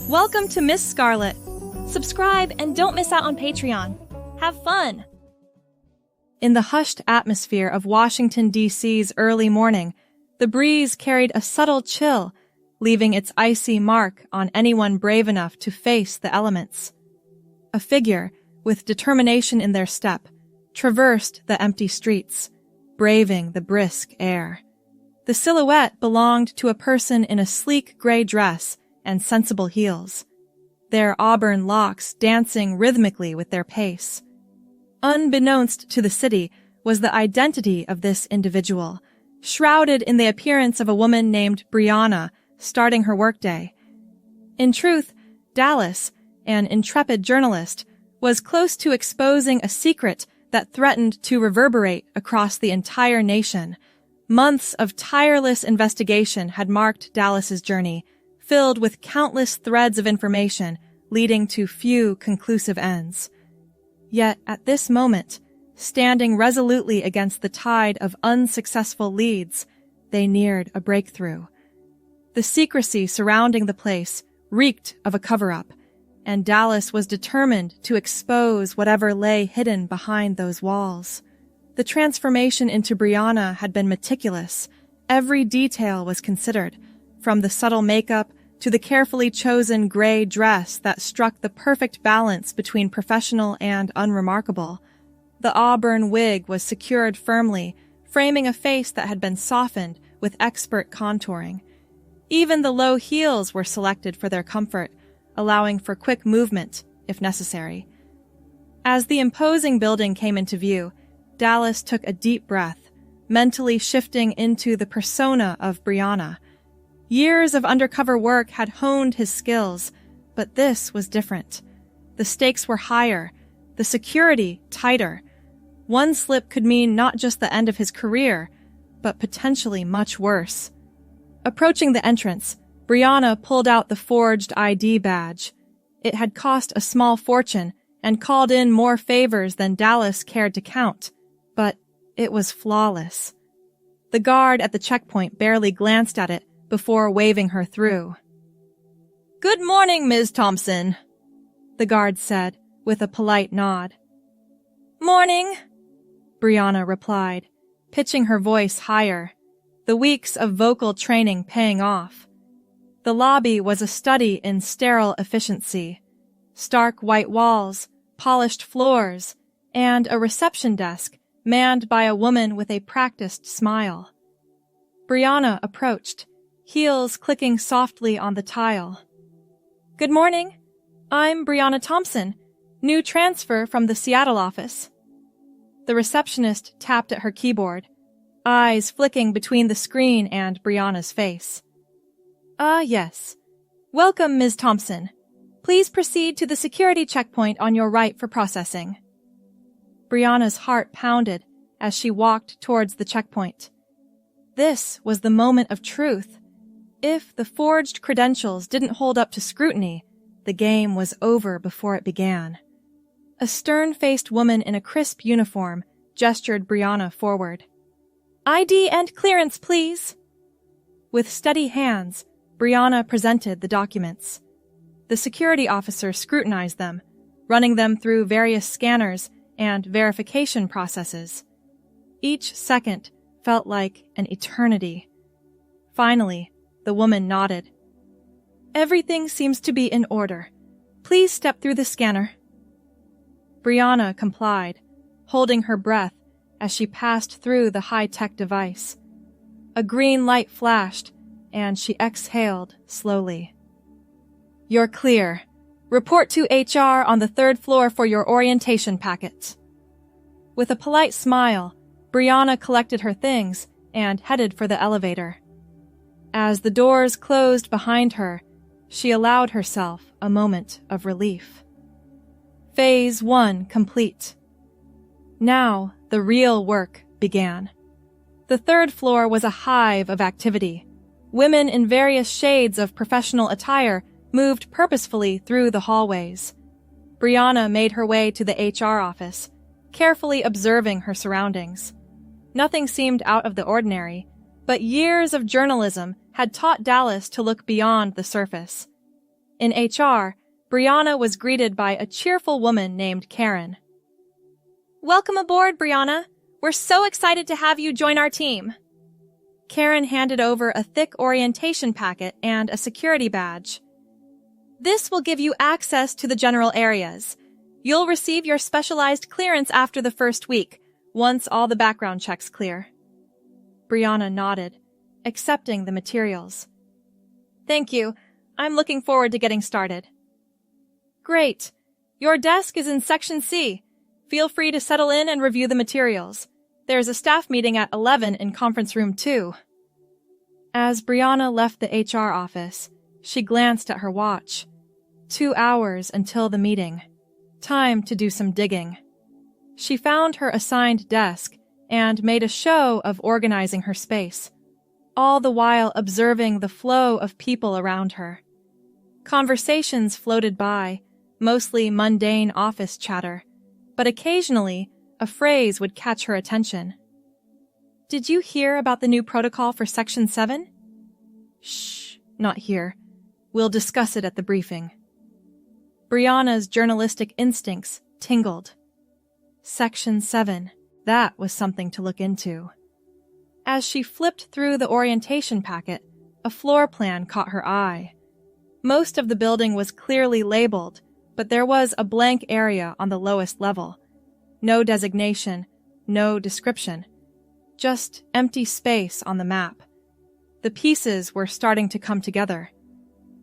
Welcome to Miss Scarlett. Subscribe and don't miss out on Patreon. Have fun! In the hushed atmosphere of Washington, D.C.'s early morning, the breeze carried a subtle chill, leaving its icy mark on anyone brave enough to face the elements. A figure, with determination in their step, traversed the empty streets, braving the brisk air. The silhouette belonged to a person in a sleek gray dress and sensible heels, their auburn locks dancing rhythmically with their pace. Unbeknownst to the city was the identity of this individual, shrouded in the appearance of a woman named Brianna starting her workday. In truth, Dallas, an intrepid journalist, was close to exposing a secret that threatened to reverberate across the entire nation. Months of tireless investigation had marked Dallas's journey, filled with countless threads of information leading to few conclusive ends. Yet at this moment, standing resolutely against the tide of unsuccessful leads, they neared a breakthrough. The secrecy surrounding the place reeked of a cover-up, and Dallas was determined to expose whatever lay hidden behind those walls. The transformation into Brianna had been meticulous. Every detail was considered, from the subtle makeup to the carefully chosen gray dress that struck the perfect balance between professional and unremarkable. The auburn wig was secured firmly, framing a face that had been softened with expert contouring. Even the low heels were selected for their comfort, allowing for quick movement, if necessary. As the imposing building came into view, Dallas took a deep breath, mentally shifting into the persona of Brianna. Years of undercover work had honed his skills, but this was different. The stakes were higher, the security tighter. One slip could mean not just the end of his career, but potentially much worse. Approaching the entrance, Brianna pulled out the forged ID badge. It had cost a small fortune and called in more favors than Dallas cared to count, but it was flawless. The guard at the checkpoint barely glanced at it before waving her through. "Good morning, Ms. Thompson," the guard said, with a polite nod. "Morning," Brianna replied, pitching her voice higher, the weeks of vocal training paying off. The lobby was a study in sterile efficiency. Stark white walls, polished floors, and a reception desk manned by a woman with a practiced smile. Brianna approached, heels clicking softly on the tile. "Good morning. I'm Brianna Thompson, new transfer from the Seattle office." The receptionist tapped at her keyboard, eyes flicking between the screen and Brianna's face. Yes. Welcome, Ms. Thompson. Please proceed to the security checkpoint on your right for processing." Brianna's heart pounded as she walked towards the checkpoint. This was the moment of truth. If the forged credentials didn't hold up to scrutiny, the game was over before it began. A stern-faced woman in a crisp uniform gestured Brianna forward. "ID and clearance, please." With steady hands, Brianna presented the documents. The security officer scrutinized them, running them through various scanners and verification processes. Each second felt like an eternity. Finally, the woman nodded. "Everything seems to be in order. Please step through the scanner." Brianna complied, holding her breath as she passed through the high-tech device. A green light flashed, and she exhaled slowly. "You're clear. Report to HR on the 3rd floor for your orientation packet." With a polite smile, Brianna collected her things and headed for the elevator. As the doors closed behind her, she allowed herself a moment of relief. Phase 1 complete. Now, the real work began. The 3rd floor was a hive of activity. Women in various shades of professional attire moved purposefully through the hallways. Brianna made her way to the HR office, carefully observing her surroundings. Nothing seemed out of the ordinary, but years of journalism had taught Dallas to look beyond the surface. In HR, Brianna was greeted by a cheerful woman named Karen. "Welcome aboard, Brianna. We're so excited to have you join our team." Karen handed over a thick orientation packet and a security badge. "This will give you access to the general areas. You'll receive your specialized clearance after the first week, once all the background checks clear." Brianna nodded, accepting the materials. "Thank you. I'm looking forward to getting started." "Great. Your desk is in Section C. Feel free to settle in and review the materials. There's a staff meeting at 11 in Conference Room 2. As Brianna left the HR office, she glanced at her watch. 2 hours until the meeting. Time to do some digging. She found her assigned desk and made a show of organizing her space, all the while observing the flow of people around her. Conversations floated by, mostly mundane office chatter, but occasionally a phrase would catch her attention. "Did you hear about the new protocol for Section 7? "Shh, not here. We'll discuss it at the briefing." Brianna's journalistic instincts tingled. Section 7, that was something to look into. As she flipped through the orientation packet, a floor plan caught her eye. Most of the building was clearly labeled, but there was a blank area on the lowest level. No designation, no description. Just empty space on the map. The pieces were starting to come together.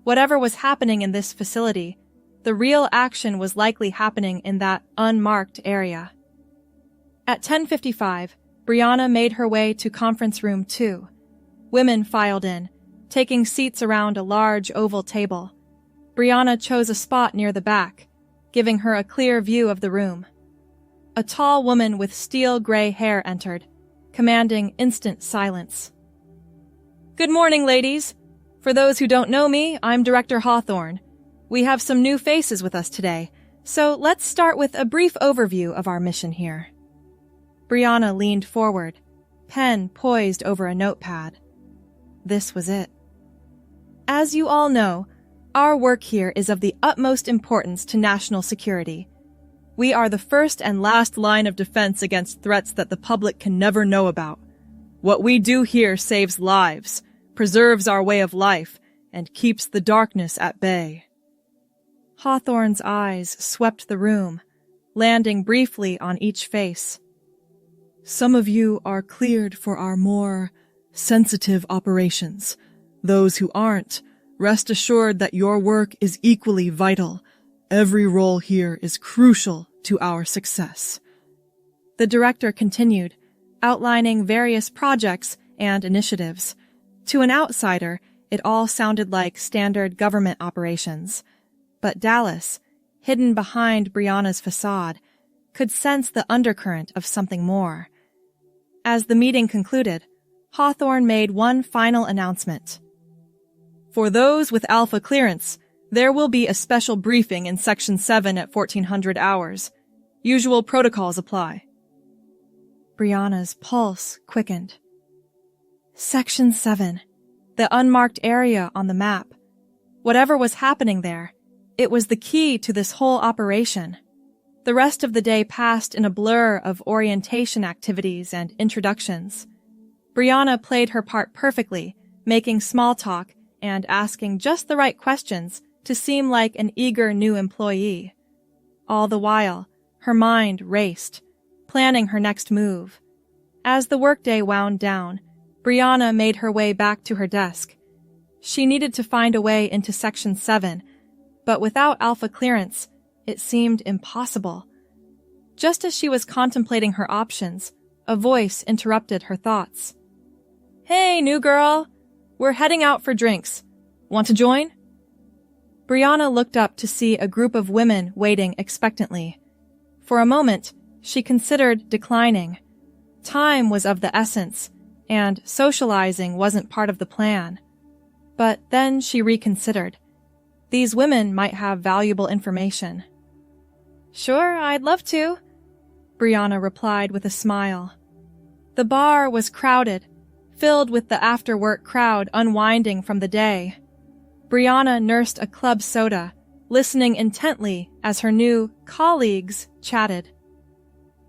Whatever was happening in this facility, the real action was likely happening in that unmarked area. At 10:55, Brianna made her way to Conference Room 2. Women filed in, taking seats around a large oval table. Brianna chose a spot near the back, giving her a clear view of the room. A tall woman with steel gray hair entered, commanding instant silence. "Good morning, ladies. For those who don't know me, I'm Director Hawthorne. We have some new faces with us today, so let's start with a brief overview of our mission here." Brianna leaned forward, pen poised over a notepad. This was it. "As you all know, our work here is of the utmost importance to national security. We are the first and last line of defense against threats that the public can never know about. What we do here saves lives, preserves our way of life, and keeps the darkness at bay." Hawthorne's eyes swept the room, landing briefly on each face. "Some of you are cleared for our more sensitive operations. Those who aren't, rest assured that your work is equally vital. Every role here is crucial to our success." The director continued, outlining various projects and initiatives. To an outsider, it all sounded like standard government operations. But Dallas, hidden behind Brianna's facade, could sense the undercurrent of something more. As the meeting concluded, Hawthorne made one final announcement. "For those with Alpha clearance, there will be a special briefing in Section 7 at 1400 hours. Usual protocols apply." Brianna's pulse quickened. Section 7, the unmarked area on the map. Whatever was happening there, it was the key to this whole operation. The rest of the day passed in a blur of orientation activities and introductions. Brianna played her part perfectly, making small talk and asking just the right questions to seem like an eager new employee. All the while, her mind raced, planning her next move. As the workday wound down, Brianna made her way back to her desk. She needed to find a way into Section 7, but without Alpha clearance, it seemed impossible. Just as she was contemplating her options, a voice interrupted her thoughts. "Hey, new girl! We're heading out for drinks. Want to join?" Brianna looked up to see a group of women waiting expectantly. For a moment, she considered declining. Time was of the essence, and socializing wasn't part of the plan. But then she reconsidered. These women might have valuable information. "Sure, I'd love to," Brianna replied with a smile. The bar was crowded, filled with the after-work crowd unwinding from the day. Brianna nursed a club soda, listening intently as her new colleagues chatted.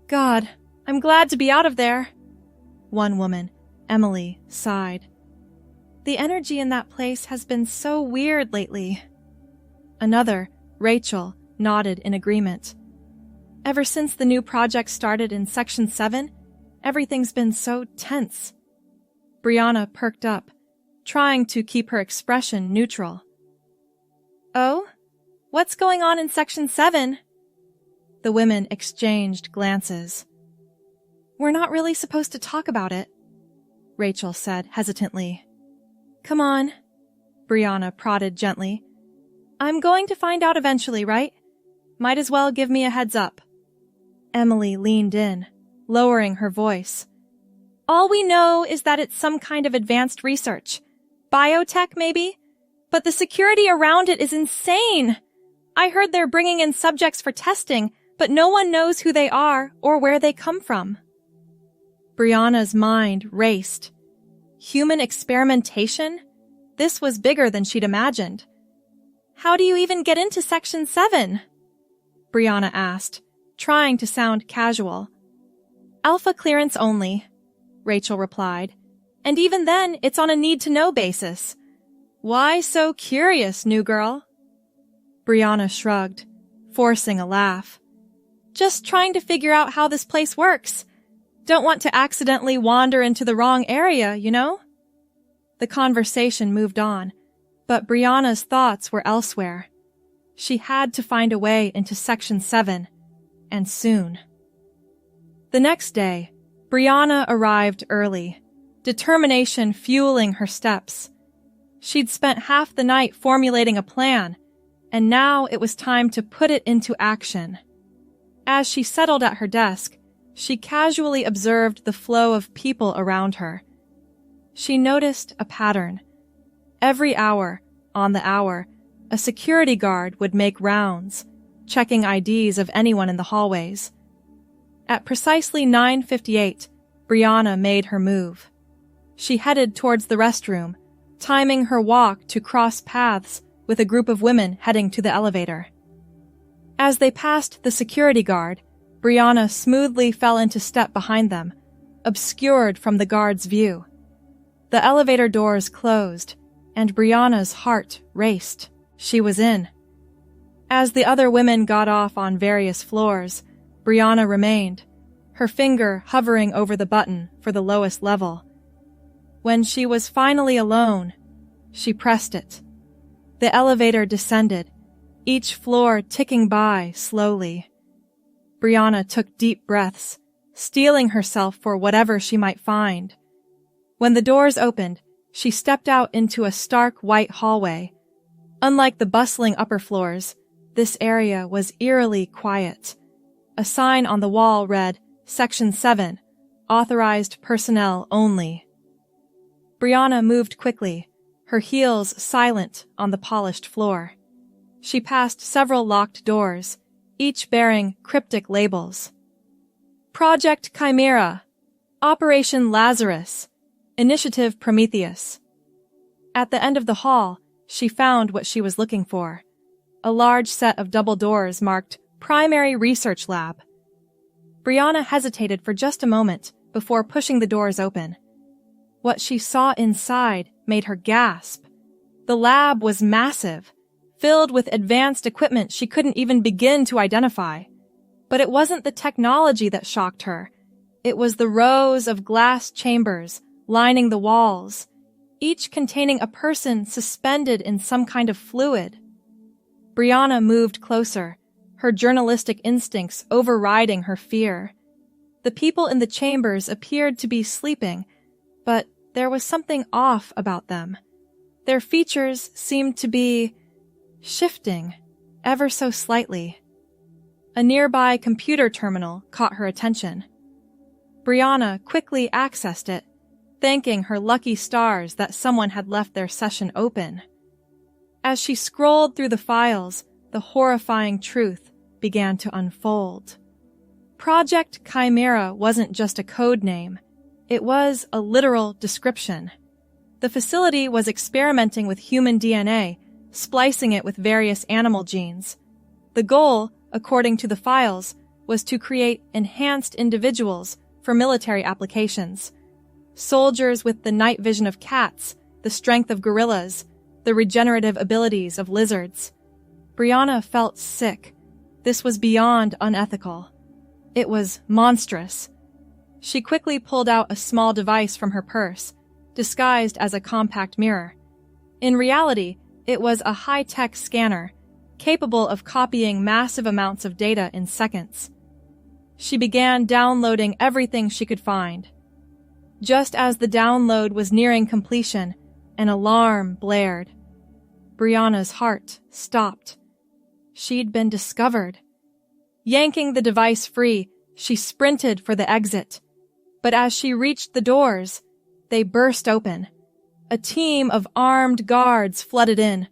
God, I'm glad to be out of there. One woman, Emily, sighed. The energy in that place has been so weird lately. Another, Rachel, nodded in agreement. Ever since the new project started in Section 7, everything's been so tense. Brianna perked up, trying to keep her expression neutral. Oh? What's going on in Section 7? The women exchanged glances. We're not really supposed to talk about it, Rachel said hesitantly. Come on, Brianna prodded gently. I'm going to find out eventually, right? Might as well give me a heads up. Emily leaned in, lowering her voice. All we know is that it's some kind of advanced research. Biotech, maybe? But the security around it is insane. I heard they're bringing in subjects for testing, but no one knows who they are or where they come from. Brianna's mind raced. Human experimentation? This was bigger than she'd imagined. How do you even get into Section 7? Brianna asked, trying to sound casual. Alpha clearance only, Rachel replied. And even then, it's on a need-to-know basis. Why so curious, new girl? Brianna shrugged, forcing a laugh. Just trying to figure out how this place works. Don't want to accidentally wander into the wrong area, you know? The conversation moved on, but Brianna's thoughts were elsewhere. She had to find a way into Section 7, and soon. The next day, Brianna arrived early, determination fueling her steps. She'd spent half the night formulating a plan, and now it was time to put it into action. As she settled at her desk, she casually observed the flow of people around her. She noticed a pattern. Every hour, on the hour, a security guard would make rounds, checking IDs of anyone in the hallways. At precisely 9:58, Brianna made her move. She headed towards the restroom, timing her walk to cross paths with a group of women heading to the elevator. As they passed the security guard, Brianna smoothly fell into step behind them, obscured from the guard's view. The elevator doors closed, and Brianna's heart raced. She was in. As the other women got off on various floors, Brianna remained, her finger hovering over the button for the lowest level. When she was finally alone, she pressed it. The elevator descended, each floor ticking by slowly. Brianna took deep breaths, steeling herself for whatever she might find. When the doors opened, she stepped out into a stark white hallway. Unlike the bustling upper floors, this area was eerily quiet. A sign on the wall read, Section 7, Authorized Personnel Only. Brianna moved quickly, her heels silent on the polished floor. She passed several locked doors, each bearing cryptic labels. Project Chimera, Operation Lazarus, Initiative Prometheus. At the end of the hall, she found what she was looking for. A large set of double doors marked Primary Research Lab. Brianna hesitated for just a moment before pushing the doors open. What she saw inside made her gasp. The lab was massive, filled with advanced equipment she couldn't even begin to identify. But it wasn't the technology that shocked her. It was the rows of glass chambers lining the walls, each containing a person suspended in some kind of fluid. Brianna moved closer, her journalistic instincts overriding her fear. The people in the chambers appeared to be sleeping, but there was something off about them. Their features seemed to be shifting, ever so slightly. A nearby computer terminal caught her attention. Brianna quickly accessed it, thanking her lucky stars that someone had left their session open. As she scrolled through the files, the horrifying truth began to unfold. Project Chimera wasn't just a code name. It was a literal description. The facility was experimenting with human DNA splicing it with various animal genes. The goal, according to the files, was to create enhanced individuals for military applications. Soldiers with the night vision of cats, the strength of gorillas, the regenerative abilities of lizards. Brianna felt sick. This was beyond unethical. It was monstrous. She quickly pulled out a small device from her purse, disguised as a compact mirror. In reality, it was a high-tech scanner, capable of copying massive amounts of data in seconds. She began downloading everything she could find. Just as the download was nearing completion, an alarm blared. Brianna's heart stopped. She'd been discovered. Yanking the device free, she sprinted for the exit. But as she reached the doors, they burst open. A team of armed guards flooded in,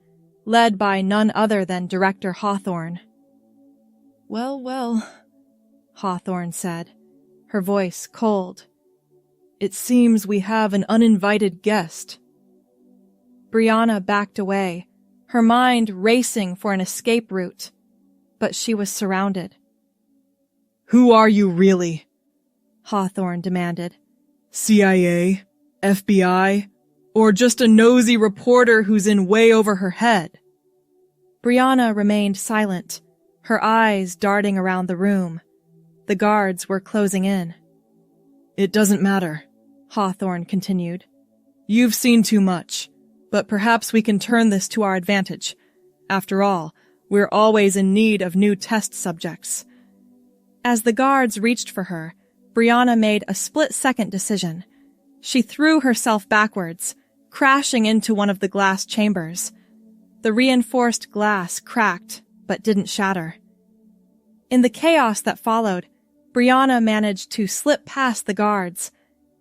led by none other than Director Hawthorne. "Well, well," Hawthorne said, her voice cold. "It seems we have an uninvited guest." Brianna backed away, her mind racing for an escape route, but she was surrounded. "Who are you really?" Hawthorne demanded. "CIA? FBI? Or just a nosy reporter who's in way over her head?" Brianna remained silent, her eyes darting around the room. The guards were closing in. "It doesn't matter," Hawthorne continued. "You've seen too much, but perhaps we can turn this to our advantage. After all, we're always in need of new test subjects." As the guards reached for her, Brianna made a split-second decision. She threw herself backwards, crashing into one of the glass chambers. The reinforced glass cracked, but didn't shatter. In the chaos that followed, Brianna managed to slip past the guards.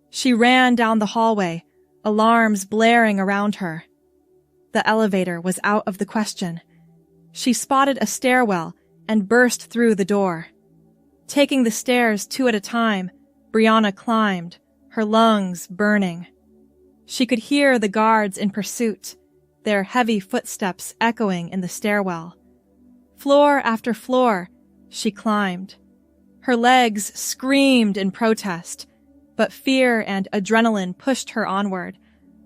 She ran down the hallway, alarms blaring around her. The elevator was out of the question. She spotted a stairwell and burst through the door. Taking the stairs 2 at a time, Brianna climbed, her lungs burning. She could hear the guards in pursuit, their heavy footsteps echoing in the stairwell. Floor after floor, she climbed. Her legs screamed in protest, but fear and adrenaline pushed her onward.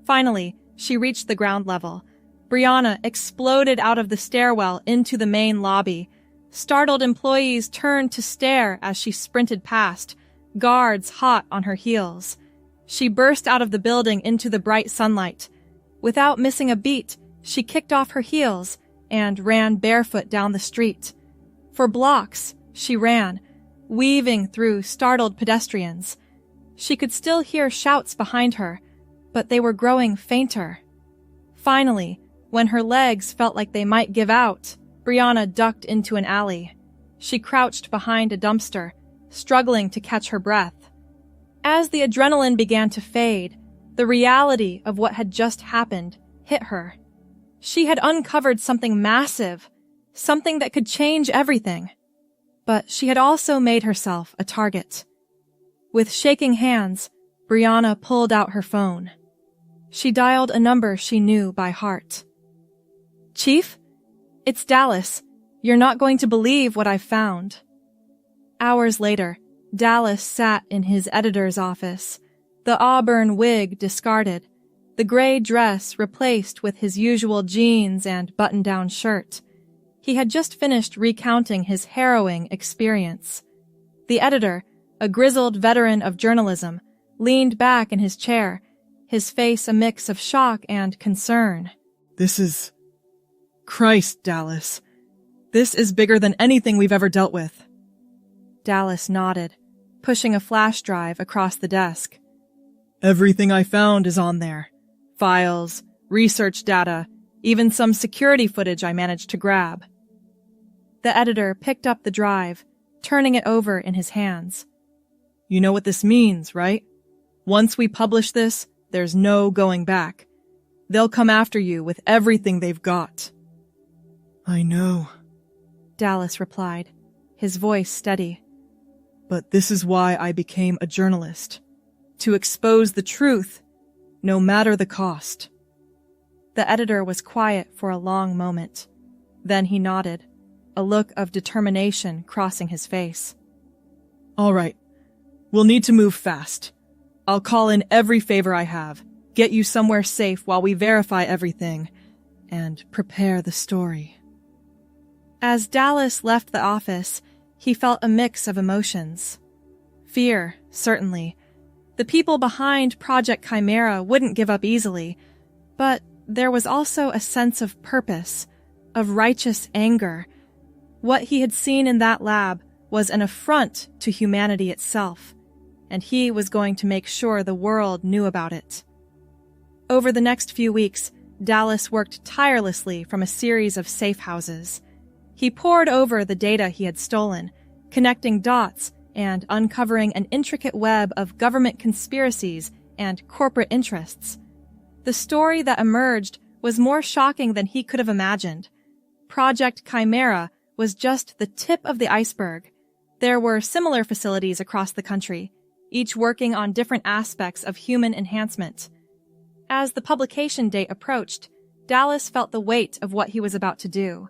Finally, she reached the ground level. Brianna exploded out of the stairwell into the main lobby. Startled employees turned to stare as she sprinted past, guards hot on her heels. She burst out of the building into the bright sunlight. Without missing a beat, she kicked off her heels and ran barefoot down the street. For blocks, she ran, weaving through startled pedestrians. She could still hear shouts behind her, but they were growing fainter. Finally, when her legs felt like they might give out, Brianna ducked into an alley. She crouched behind a dumpster, struggling to catch her breath. As the adrenaline began to fade, the reality of what had just happened hit her. She had uncovered something massive, something that could change everything. But she had also made herself a target. With shaking hands, Brianna pulled out her phone. She dialed a number she knew by heart. "Chief? It's Dallas. You're not going to believe what I've found." Hours later, Dallas sat in his editor's office, the auburn wig discarded, the gray dress replaced with his usual jeans and button-down shirt. He had just finished recounting his harrowing experience. The editor, a grizzled veteran of journalism, leaned back in his chair, his face a mix of shock and concern. "This is... Christ, Dallas. This is bigger than anything we've ever dealt with." Dallas nodded, pushing a flash drive across the desk. "Everything I found is on there. Files, research data, even some security footage I managed to grab." The editor picked up the drive, turning it over in his hands. "You know what this means, right? Once we publish this, there's no going back. They'll come after you with everything they've got." "I know," Dallas replied, his voice steady. "But this is why I became a journalist. To expose the truth, no matter the cost." The editor was quiet for a long moment. Then he nodded, a look of determination crossing his face. All right. We'll need to move fast. I'll call in every favor I have, get you somewhere safe while we verify everything, and prepare the story. As Dallas left the office, he felt a mix of emotions. Fear, certainly. The people behind Project Chimera wouldn't give up easily, but there was also a sense of purpose, of righteous anger. What he had seen in that lab was an affront to humanity itself, and he was going to make sure the world knew about it. Over the next few weeks, Dallas worked tirelessly from a series of safe houses. He pored over the data he had stolen, connecting dots and uncovering an intricate web of government conspiracies and corporate interests. The story that emerged was more shocking than he could have imagined. Project Chimera was just the tip of the iceberg. There were similar facilities across the country, each working on different aspects of human enhancement. As the publication date approached, Dallas felt the weight of what he was about to do.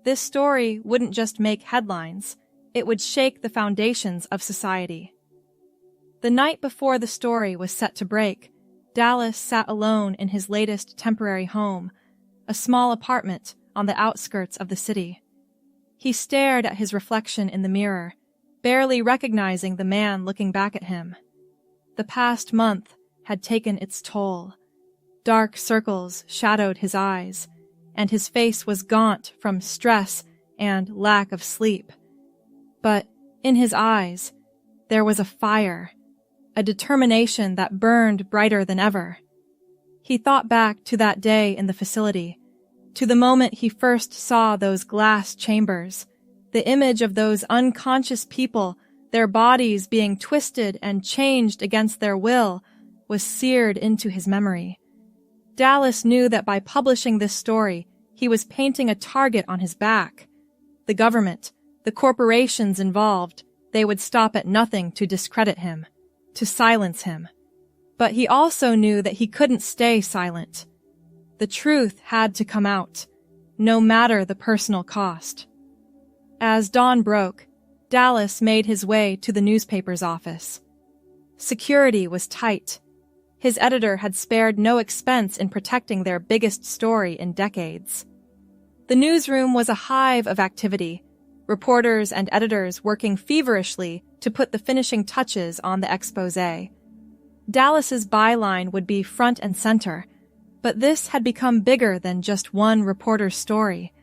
This story wouldn't just make headlines, it would shake the foundations of society. The night before the story was set to break, Dallas sat alone in his latest temporary home, a small apartment on the outskirts of the city. He stared at his reflection in the mirror, barely recognizing the man looking back at him. The past month had taken its toll. Dark circles shadowed his eyes, and his face was gaunt from stress and lack of sleep. But in his eyes, there was a fire, a determination that burned brighter than ever. He thought back to that day in the facility, to the moment he first saw those glass chambers, the image of those unconscious people, their bodies being twisted and changed against their will, was seared into his memory. Dallas knew that by publishing this story, he was painting a target on his back. The government, the corporations involved, they would stop at nothing to discredit him, to silence him. But he also knew that he couldn't stay silent. The truth had to come out, no matter the personal cost. As dawn broke, Dallas made his way to the newspaper's office. Security was tight. His editor had spared no expense in protecting their biggest story in decades. The newsroom was a hive of activity, reporters and editors working feverishly to put the finishing touches on the exposé. Dallas's byline would be front and center, but this had become bigger than just one reporter's story.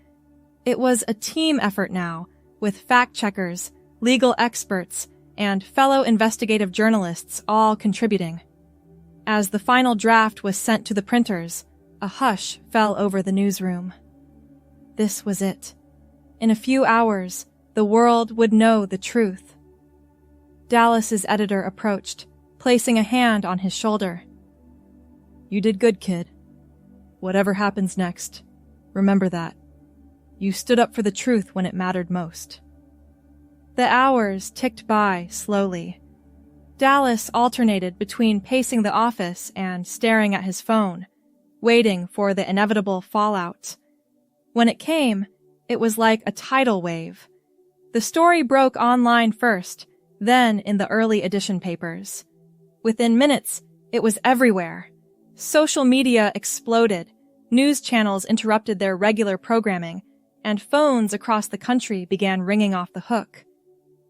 It was a team effort now, with fact-checkers, legal experts, and fellow investigative journalists all contributing. As the final draft was sent to the printers, a hush fell over the newsroom. This was it. In a few hours, the world would know the truth. Dallas's editor approached, placing a hand on his shoulder. You did good, kid. Whatever happens next, remember that. You stood up for the truth when it mattered most. The hours ticked by slowly. Dallas alternated between pacing the office and staring at his phone, waiting for the inevitable fallout. When it came, it was like a tidal wave. The story broke online first, then in the early edition papers. Within minutes, it was everywhere. Social media exploded, news channels interrupted their regular programming, and phones across the country began ringing off the hook.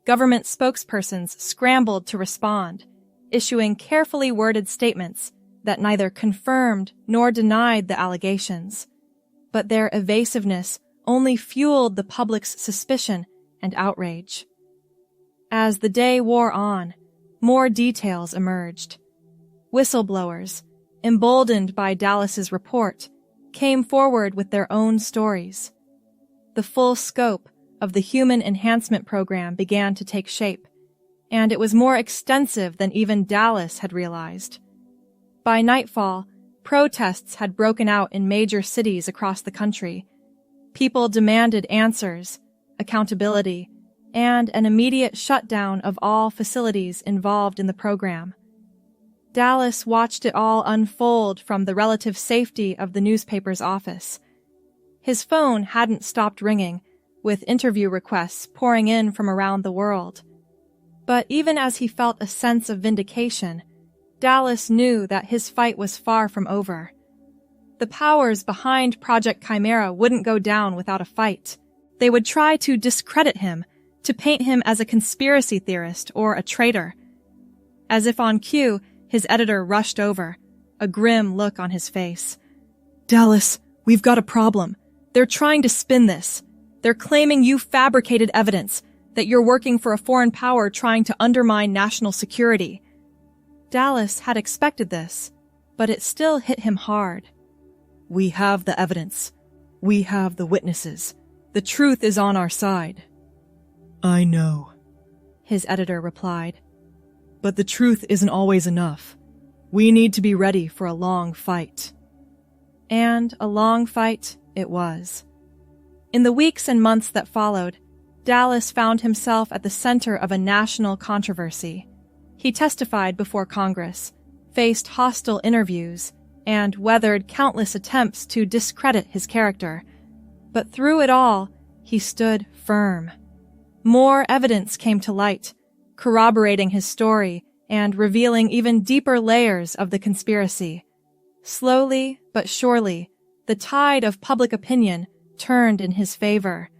Government spokespersons scrambled to respond, issuing carefully worded statements that neither confirmed nor denied the allegations. But their evasiveness only fueled the public's suspicion and outrage. As the day wore on, more details emerged. Whistleblowers, emboldened by Dallas's report, came forward with their own stories. The full scope of the Human Enhancement Program began to take shape, and it was more extensive than even Dallas had realized. By nightfall, protests had broken out in major cities across the country. People demanded answers, accountability, and an immediate shutdown of all facilities involved in the program. Dallas watched it all unfold from the relative safety of the newspaper's office. His phone hadn't stopped ringing, with interview requests pouring in from around the world. But even as he felt a sense of vindication, Dallas knew that his fight was far from over. The powers behind Project Chimera wouldn't go down without a fight. They would try to discredit him, to paint him as a conspiracy theorist or a traitor. As if on cue, his editor rushed over, a grim look on his face. Dallas, we've got a problem. They're trying to spin this. They're claiming you fabricated evidence, that you're working for a foreign power trying to undermine national security. Dallas had expected this, but it still hit him hard. We have the evidence. We have the witnesses. The truth is on our side. I know, his editor replied. But the truth isn't always enough. We need to be ready for a long fight. And a long fight it was. In the weeks and months that followed, Dallas found himself at the center of a national controversy. He testified before Congress, faced hostile interviews, and weathered countless attempts to discredit his character. But through it all, he stood firm. More evidence came to light, corroborating his story and revealing even deeper layers of the conspiracy. Slowly but surely, the tide of public opinion turned in his favor.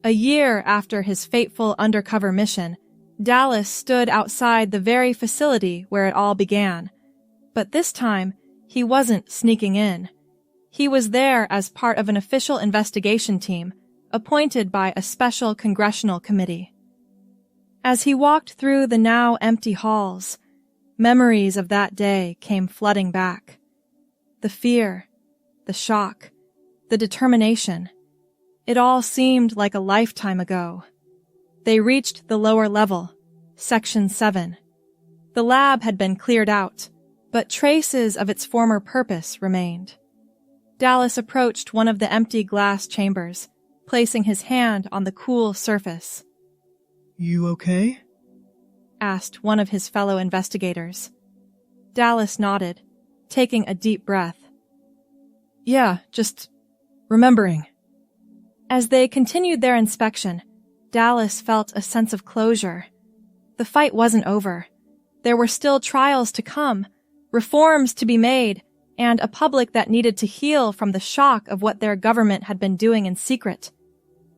A year after his fateful undercover mission, Dallas stood outside the very facility where it all began. But this time, he wasn't sneaking in. He was there as part of an official investigation team, appointed by a special congressional committee. As he walked through the now empty halls, memories of that day came flooding back. The fear, the shock, the determination. It all seemed like a lifetime ago. They reached the lower level, Section 7. The lab had been cleared out, but traces of its former purpose remained. Dallas approached one of the empty glass chambers, placing his hand on the cool surface. You okay? Asked one of his fellow investigators. Dallas nodded, taking a deep breath. Yeah, just remembering. As they continued their inspection, Dallas felt a sense of closure. The fight wasn't over. There were still trials to come, reforms to be made, and a public that needed to heal from the shock of what their government had been doing in secret.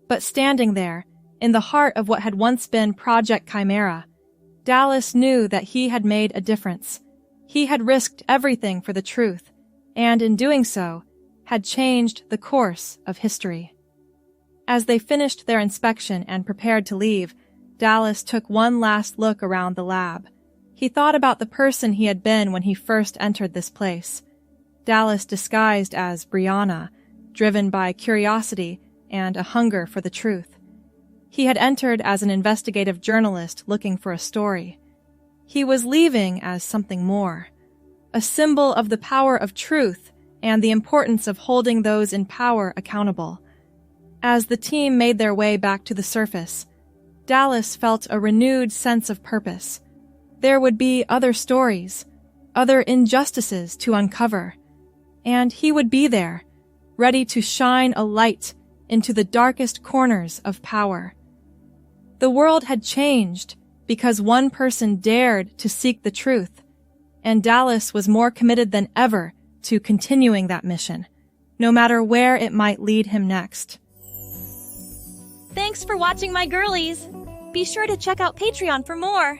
But standing there, in the heart of what had once been Project Chimera, Dallas knew that he had made a difference. He had risked everything for the truth, and in doing so, had changed the course of history. As they finished their inspection and prepared to leave, Dallas took one last look around the lab. He thought about the person he had been when he first entered this place. Dallas disguised as Brianna, driven by curiosity and a hunger for the truth. He had entered as an investigative journalist looking for a story. He was leaving as something more, a symbol of the power of truth and the importance of holding those in power accountable. As the team made their way back to the surface, Dallas felt a renewed sense of purpose. There would be other stories, other injustices to uncover, and he would be there, ready to shine a light into the darkest corners of power. The world had changed because one person dared to seek the truth, and Dallas was more committed than ever to continuing that mission, no matter where it might lead him next. Thanks for watching, my girlies! Be sure to check out Patreon for more!